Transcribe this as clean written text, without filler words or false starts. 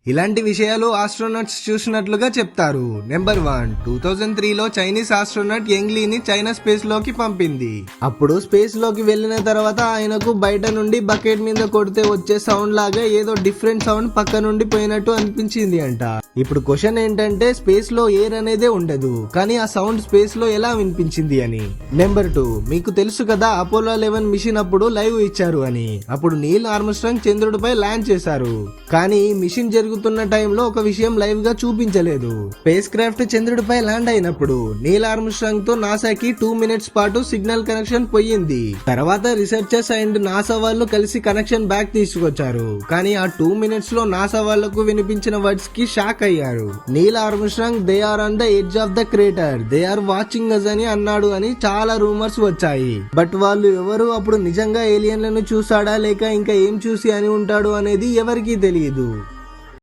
ఇలాంటి విషయాలు ఆస్ట్రోనట్స్ చూసినట్లుగా చెప్తారు. నెంబర్ 1, 2003లో చైనీస్ ఆస్ట్రోనట్ యంగ్లీని చైనా స్పేస్ లోకి పంపింది. అప్పుడు స్పేస్ లోకి వెళ్లిన తర్వాత ఆయనకు బయట నుండి బకెట్ మీద కొడితే వచ్చే సౌండ్ లాగా ఏదో డిఫరెంట్ సౌండ్ పక్క నుండి పోయినట్టు అనిపించింది అంట. ఇప్పుడు క్వశ్చన్ ఏంటంటే స్పేస్ లో ఎయిర్ అనేదే ఉండదు, కానీ ఆ సౌండ్ స్పేస్ లో ఎలా వినిపించింది అని. నెంబర్ 2, మీకు తెలుసు కదా అపోలో 11 మిషన్ అప్పుడు లైవ్ ఇచ్చారు అని. అప్పుడు నీల్ ఆర్మ్స్ట్రాంగ్ చంద్రుడిపై ల్యాండ్ చేశారు, కానీ మిషన్ జరుగుతున్న టైంలో ఒక విషయం లైవ్ గా చూపించలేదు. స్పేస్ క్రాఫ్ట్ చంద్రుడిపై ల్యాండ్ అయినప్పుడు నీల్ ఆర్మ్స్ట్రాంగ్ తో నాసాకి 2 మినిట్స్ పాటు సిగ్నల్ కనెక్షన్ పోయింది. తర్వాత రీసెర్చర్స్ అండ్ నాసా వాళ్ళు కలిసి కనెక్షన్ బ్యాక్ తీసుకొచ్చారు, కానీ ఆ 2 మినిట్స్ లో నాసా వాళ్లకు వినిపించిన వర్డ్స్ కి షాక్ అయ్యారు. Neil Armstrong they are on the edge of the crater, they are watching us అని అన్నాడు అని చాలా రూమర్స్ వచ్చాయి. బట్ వాళ్ళు ఎవరు అప్పుడు నిజంగా ఏలియన్లను చూసాడా లేక ఇంకా ఏం చూసి అని ఉంటాడు అనేది ఎవరికీ తెలియదు.